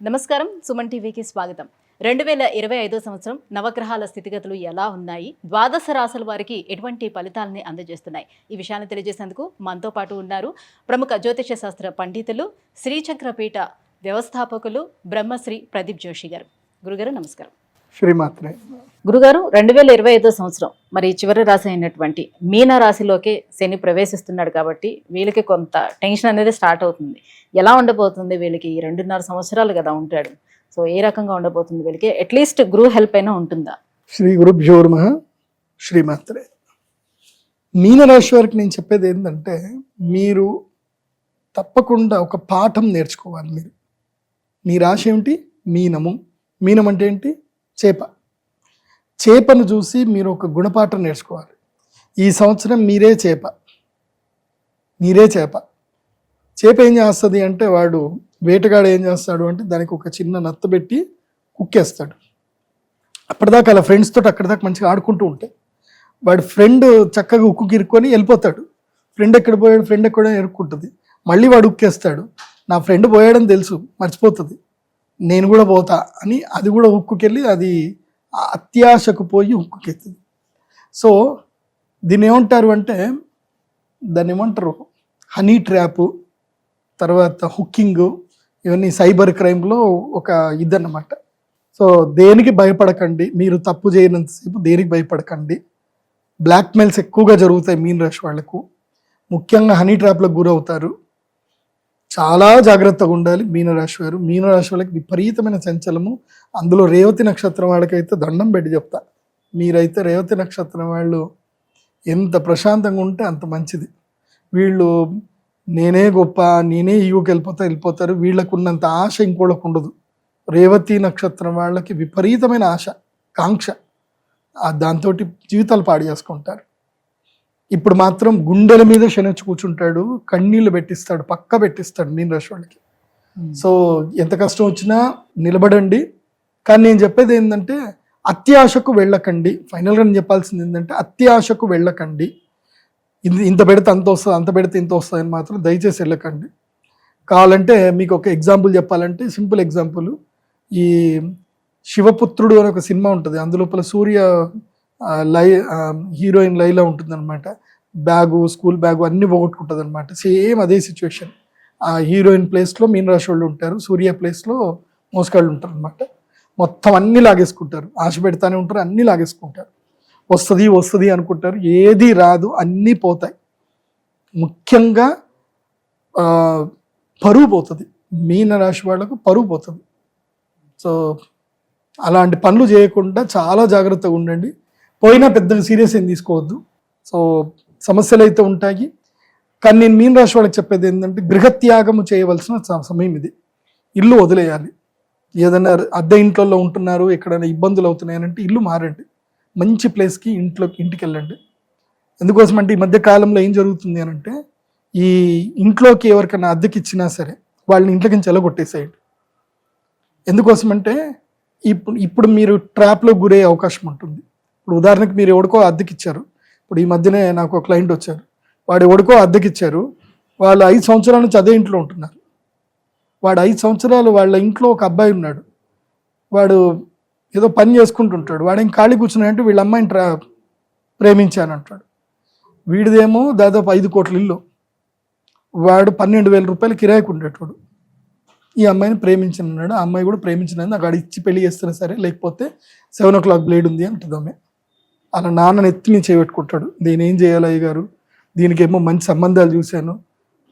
నమస్కారం, సుమన్ టీవీకి స్వాగతం. 2025 సంవత్సరం నవగ్రహాల స్థితిగతులు ఎలా ఉన్నాయి, ద్వాదశ రాశుల వారికి ఎటువంటి ఫలితాలని అందజేస్తున్నాయి, ఈ విషయాన్ని తెలియజేసేందుకు మనతో పాటు ఉన్నారు ప్రముఖ జ్యోతిష శాస్త్ర పండితులు, శ్రీచక్రపీఠ వ్యవస్థాపకులు బ్రహ్మశ్రీ ప్రదీప్ జోషి గారు. గురుగారు నమస్కారం. శ్రీమాత్రే. గురుగారు, 2025 సంవత్సరం మరి చివరి రాశి అయినటువంటి మీన రాశిలోకి శని ప్రవేశిస్తున్నాడు కాబట్టి వీళ్ళకి కొంత టెన్షన్ అనేది స్టార్ట్ అవుతుంది. ఎలా ఉండబోతుంది వీళ్ళకి? ఈ 2.5 సంవత్సరాలు కదా ఉంటాడు. సో ఏ రకంగా ఉండబోతుంది వీళ్ళకి? అట్లీస్ట్ గురు హెల్ప్ అయినా ఉంటుందా? శ్రీ గురుభ్యో నమః. శ్రీమాత్రే. మీనరాశి వారికి నేను చెప్పేది ఏంటంటే, మీరు తప్పకుండా ఒక పాఠం నేర్చుకోవాలి. మీ రాశి ఏమిటి? మీనము. మీనం అంటే ఏంటి? చేప. చేపను చూసి మీరు ఒక గుణపాఠం నేర్చుకోవాలి. ఈ సంవత్సరం మీరే చేప. చేప ఏం చేస్తుంది అంటే, వాడు వేటగాడు ఏం చేస్తాడు అంటే దానికి ఒక చిన్న నత్త పెట్టి కుక్కేస్తాడు. అప్పటిదాకా అలా ఫ్రెండ్స్ తోటి అక్కడిదాకా మంచిగా ఆడుకుంటూ ఉంటాయి. వాడు ఫ్రెండ్ చక్కగా ఉక్కుకి ఇరుక్కొని వెళ్ళిపోతాడు. ఫ్రెండ్ ఎక్కడ పోయాడు, ఫ్రెండ్ ఎక్కడ ఇరుక్కుంటుంది. మళ్ళీ వాడు ఉక్కేస్తాడు. నా ఫ్రెండ్ పోయాడని తెలుసు, మర్చిపోతుంది, నేను కూడా పోతా అని అది కూడా ఉక్కుకెళ్ళి అది అత్యాశకు పోయి ఉక్కుకెత్తుంది. సో దీన్ని ఏమంటారు అంటే, దాన్ని ఏమంటారు, హనీ ట్రాప్, తర్వాత హుక్కింగ్, ఇవన్నీ సైబర్ క్రైమ్లో ఒక ఇదన్నమాట. సో దేనికి భయపడకండి, మీరు తప్పు చేయనంతసేపు దేనికి భయపడకండి. బ్లాక్మెయిల్స్ ఎక్కువగా జరుగుతాయి మీన రాశి వాళ్లకు. ముఖ్యంగా హనీ ట్రాప్లకు గురవుతారు. చాలా జాగ్రత్తగా ఉండాలి మీనరాశి వారు. మీనరాశి వాళ్ళకి విపరీతమైన చంచలము. అందులో రేవతి నక్షత్రం వాళ్ళకైతే దండం పెట్టి చెప్తా, మీరైతే రేవతి నక్షత్రం వాళ్ళు ఎంత ప్రశాంతంగా ఉంటే అంత మంచిది. వీళ్ళు నేనే గొప్ప, నేనే ఈగోకి వెళ్ళిపోతారు. వీళ్ళకు ఉన్నంత ఆశ ఇంకోళ్ళకు ఉండదు. రేవతి నక్షత్రం వాళ్ళకి విపరీతమైన ఆశ, కాంక్ష, దాంతో జీవితాలు పాడు చేసుకుంటారు. ఇప్పుడు మాత్రం గుండెల మీద శనొచ్చి కూర్చుంటాడు, కన్నీళ్లు పెట్టిస్తాడు, పక్క పెట్టిస్తాడు మీన రాశి వాళ్ళకి. సో ఎంత కష్టం వచ్చినా నిలబడండి. కానీ నేను చెప్పేది ఏంటంటే, అత్యాశకు వెళ్ళకండి. ఫైనల్గా నేను చెప్పాల్సింది ఏంటంటే, అత్యాశకు వెళ్ళకండి. ఇంత పెడితే అంత వస్తుంది, అంత పెడితే ఇంత వస్తుంది అని మాత్రం దయచేసి వెళ్ళకండి. కావాలంటే మీకు ఒక ఎగ్జాంపుల్ చెప్పాలంటే, సింపుల్ ఎగ్జాంపుల్, ఈ శివపుత్రుడు అని ఒక సినిమా ఉంటుంది. అందులోపల సూర్య హీరోయిన్ లైలా ఉంటుంది అనమాట. స్కూల్ బ్యాగు అన్ని పోగొట్టుకుంటుంది అనమాట. సేమ్ అదే సిచ్యువేషన్. ఆ హీరోయిన్ ప్లేస్లో మీనరాశి వాళ్ళు ఉంటారు, సూర్య ప్లేస్లో మోసగాళ్ళు ఉంటారు అనమాట. మొత్తం అన్నీ లాగేసుకుంటారు, ఆశ పెడతానే ఉంటారు, అన్నీ లాగేసుకుంటారు. వస్తుంది అనుకుంటారు, ఏది రాదు, అన్నీ పోతాయి. ముఖ్యంగా పరువు పోతుంది. మీనరాశి వాళ్ళకు పరువు పోతుంది. సో అలాంటి పనులు చేయకుండా చాలా జాగ్రత్తగా ఉండండి. పోయినా పెద్దగా సీరియస్ ఏం తీసుకోవద్దు. సో సమస్యలు అయితే ఉంటాయి. కానీ నేను మీన రాశి వాళ్ళకి చెప్పేది ఏంటంటే, గృహత్యాగము చేయవలసిన సమయం ఇది. ఇల్లు వదిలేయాలి. ఏదైనా అద్దె ఇంట్లో ఉంటున్నారు, ఎక్కడైనా ఇబ్బందులు అవుతున్నాయనంటే ఇల్లు మారండి, మంచి ప్లేస్కి ఇంటికి వెళ్ళండి. ఎందుకోసం అంటే, ఈ మధ్య కాలంలో ఏం జరుగుతుంది అని అంటే, ఈ ఇంట్లోకి ఎవరికైనా అద్దెకి ఇచ్చినా సరే వాళ్ళని ఇంట్లోకి నుంచి ఎలగొట్టేసేయండి. ఎందుకోసం అంటే, ఇప్పుడు మీరు ట్రాప్లో గురయ్యే అవకాశం ఉంటుంది. ఇప్పుడు ఉదాహరణకు మీరు ఎవడికో అద్దెకి ఇచ్చారు. ఇప్పుడు ఈ మధ్యనే నాకు ఒక క్లయింట్ వచ్చారు. వాడు ఎవడికో అద్దెకి ఇచ్చారు. వాళ్ళు 5 సంవత్సరాల నుంచి అదే ఇంట్లో ఉంటున్నారు. వాడు 5 సంవత్సరాలు వాళ్ళ ఇంట్లో ఒక అబ్బాయి ఉన్నాడు. వాడు ఏదో పని చేసుకుంటుంటాడు. వాడు ఏం ఖాళీ కూర్చున్నాడంటే వీళ్ళ అమ్మాయిని ప్రేమించానంటాడు. వీడిదేమో దాదాపు 5 కోట్ల ఇల్లు. వాడు 12,000 రూపాయలు కిరాయికి ఉండేటోడు. ఈ అమ్మాయిని ప్రేమించినాడు. ఆ అమ్మాయి కూడా ప్రేమించినది. నాకు ఇచ్చి పెళ్లి చేస్తున్నా సరే, లేకపోతే 7 o'clock బ్లేడ్ ఉంది అంటుంది ఆమె. అలా నాన్నని ఎత్తి మీద చేయబెట్టుకుంటాడు. దీని ఏం చేయాలి అయ్య గారు, దీనికేమో మంచి సంబంధాలు చూశాను,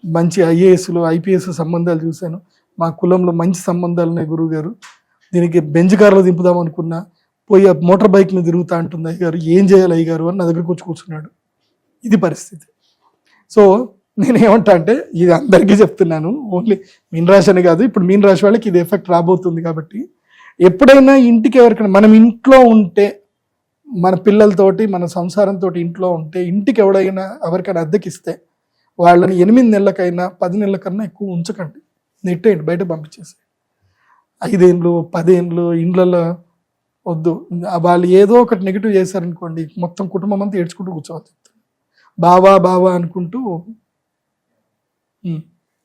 మంచి ఐఏఎస్లు IPS సంబంధాలు చూశాను, మా కులంలో మంచి సంబంధాలు ఉన్నాయి గురువు గారు, దీనికి బెంజ్ కార్లో దింపుదాం అనుకున్నా, పోయి మోటార్ బైక్ మీద తిరుగుతా అంటుంది అయ్య గారు, ఏం చేయాలి అయ్య గారు అని నా దగ్గరికి వచ్చి కూర్చున్నాడు. ఇది పరిస్థితి. సో నేనేమంటా అంటే, ఇది అందరికీ చెప్తున్నాను, ఓన్లీ మీన రాశి అని కాదు, ఇప్పుడు మీన రాశి వాళ్ళకి ఇది ఎఫెక్ట్ రాబోతుంది. కాబట్టి ఎప్పుడైనా ఇంటికి ఎవరికైనా, మనం ఇంట్లో ఉంటే, మన పిల్లలతోటి మన సంసారంతో ఇంట్లో ఉంటే, ఇంటికి ఎవరికైనా అద్దెకిస్తే వాళ్ళని 8 నెలలకైనా 10 నెలలకన్నా ఎక్కువ ఉంచకండి, నెట్టేయండి, బయట పంపించేసి. 5 ఏళ్ళు 10 ఏళ్ళు ఇండ్లలో వద్దు. వాళ్ళు ఏదో ఒకటి నెగిటివ్ చేశారనుకోండి, మొత్తం కుటుంబం అంతా ఏడ్చుకుంటూ కూర్చోవాలి. బావా అనుకుంటూ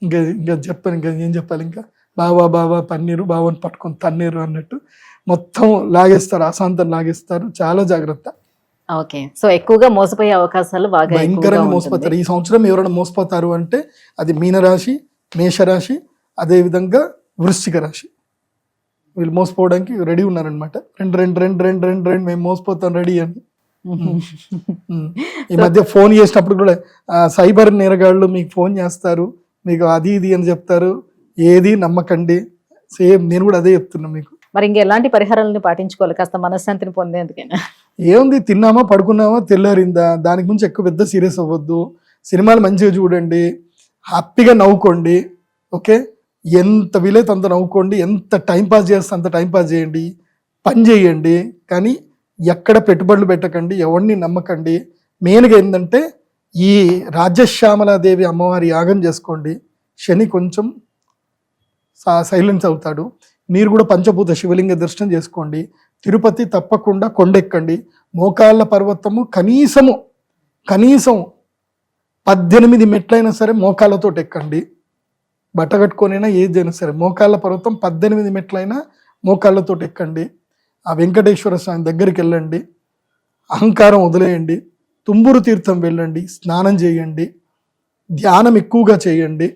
ఇంకా చెప్పాను, ఇంకా ఏం చెప్పాలి, ఇంకా బావా బావా పన్నీరు, బావని పట్టుకొని తన్నీరు అన్నట్టు మొత్తం లాగేస్తారు, అశాంతం లాగేస్తారు. చాలా జాగ్రత్త. ఓకే. సో ఎక్కువగా మోసపోయే అవకాశాలు బాగా ఎక్కువగా భయంకరంగా ఉంటుంది. మోసపోతారు. ఈ సంవత్సరం ఎవరైనా మోసపోతారు అంటే అది మీనరాశి, మేషరాశి, అదే విధంగా వృశ్చిక రాశి. వీళ్ళు మోసపోవడానికి రెడీ ఉన్నారనమాట. రెండు రెండు రెండు రెండు రెండు రెండు మేము మోసపోతాం రెడీ అని. ఈ మధ్య ఫోన్ చేసినప్పుడు కూడా సైబర్ నేరగాళ్ళు మీకు ఫోన్ చేస్తారు, మీకు అది ఇది అని చెప్తారు. ఏది నమ్మకండి. సేమ్ నేను కూడా అదే చెప్తున్నా మీకు. మరి ఇంకెలాంటి పరిహారాలను పాటించుకోవాలి కాస్త మనశ్శాంతిని పొందేందుకైనా? ఏముంది, తిన్నామా పడుకున్నామా తెల్లారిందా, దానికి ముందు ఎక్కువ పెద్ద సీరియస్ అవ్వద్దు. సినిమాలు మంచిగా చూడండి, హ్యాపీగా నవ్వుకోండి. ఓకే, ఎంత వీలైతే అంత నవ్వుకోండి, ఎంత టైం పాస్ చేస్తే అంత టైం పాస్ చేయండి, పని చేయండి. కానీ ఎక్కడ పెట్టుబడులు పెట్టకండి, ఎవరిని నమ్మకండి. మెయిన్గా ఏంటంటే ఈ రాజశ్యామలాదేవి అమ్మవారి యాగం చేసుకోండి. శని కొంచెం సైలెన్స్ అవుతాడు. మీరు కూడా పంచభూత శివలింగ దర్శనం చేసుకోండి. తిరుపతి తప్పకుండా కొండెక్కండి. మోకాళ్ళ పర్వతము కనీసం 18 మెట్లైనా సరే మోకాళ్ళతో ఎక్కండి. బట్ట కట్టుకొనైనా ఏదైనా సరే మోకాళ్ళ పర్వతం 18 మెట్లైనా మోకాళ్ళతో ఎక్కండి. ఆ వెంకటేశ్వర స్వామి దగ్గరికి వెళ్ళండి, అహంకారం వదిలేయండి, తుంబురు తీర్థం వెళ్ళండి, స్నానం చేయండి, ధ్యానం ఎక్కువగా చేయండి.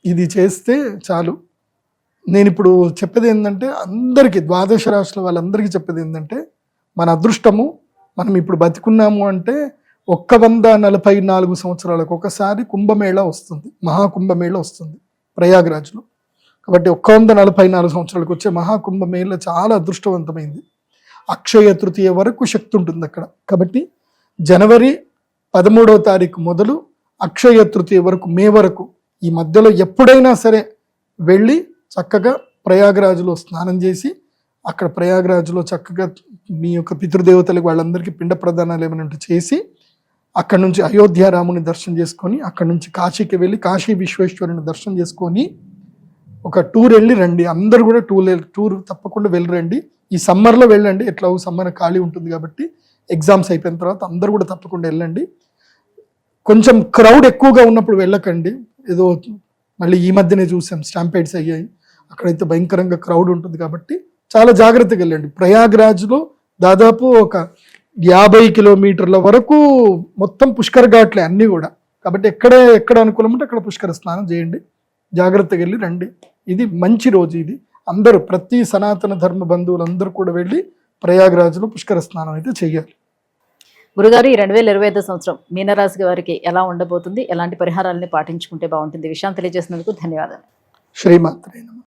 ఇది చేస్తే చాలు. నేను ఇప్పుడు చెప్పేది ఏంటంటే అందరికీ, ద్వాదశ రాశుల వాళ్ళందరికీ చెప్పేది ఏంటంటే మన అదృష్టము, మనం ఇప్పుడు బతికున్నాము అంటే 144 సంవత్సరాలకు ఒకసారి కుంభమేళా వస్తుంది, మహాకుంభమేళా వస్తుంది ప్రయాగ్రాజ్లో. కాబట్టి 144 సంవత్సరాలకు వచ్చే మహాకుంభమేళ చాలా అదృష్టవంతమైంది. అక్షయ తృతీయ వరకు శక్తి ఉంటుంది అక్కడ. కాబట్టి జనవరి 13వ తారీఖు మొదలు అక్షయ తృతీయ వరకు, మే వరకు, ఈ మధ్యలో ఎప్పుడైనా సరే వెళ్ళి చక్కగా ప్రయాగరాజులో స్నానం చేసి, అక్కడ ప్రయాగరాజులో చక్కగా మీ యొక్క పితృదేవతలకు వాళ్ళందరికీ పిండ ప్రదానాలు ఏమైనా చేసి, అక్కడ నుంచి అయోధ్య రాముని దర్శనం చేసుకొని, అక్కడ నుంచి కాశీకి వెళ్ళి కాశీ విశ్వేశ్వరుని దర్శనం చేసుకొని ఒక టూర్ వెళ్ళి రండి. అందరూ కూడా టూర్ తప్పకుండా వెళ్ళరండి. ఈ సమ్మర్లో వెళ్ళండి, ఎట్లా సమ్మర్ ఖాళీ ఉంటుంది కాబట్టి. ఎగ్జామ్స్ అయిపోయిన తర్వాత అందరూ కూడా తప్పకుండా వెళ్ళండి. కొంచెం క్రౌడ్ ఎక్కువగా ఉన్నప్పుడు వెళ్ళకండి. ఏదో మళ్ళీ ఈ మధ్యనే చూసాం స్టాంపేడ్స్ అయ్యాయి, అక్కడైతే భయంకరంగా క్రౌడ్ ఉంటుంది కాబట్టి చాలా జాగ్రత్తగా వెళ్ళండి. ప్రయాగ్రాజ్లో దాదాపు ఒక 50 కిలోమీటర్ల వరకు మొత్తం పుష్కర ఘాట్లే అన్నీ కూడా. కాబట్టి ఎక్కడ అనుకూలం అంటే అక్కడ పుష్కర స్నానం చేయండి, జాగ్రత్తగా వెళ్ళి రండి. ఇది మంచి రోజు. ఇది అందరూ, ప్రతి సనాతన ధర్మ బంధువులు అందరూ కూడా వెళ్ళి ప్రయాగ్రాజ్లో పుష్కర స్నానం అయితే చెయ్యాలి. గురుగారు, ఈ 2025 సంవత్సరం మీనరాశి వారికి ఎలా ఉండబోతుంది, ఎలాంటి పరిహారాలని పాటించుకుంటే బాగుంటుంది, విషయం తెలియజేసినందుకు ధన్యవాదాలు. శ్రీమాత్రే నమః.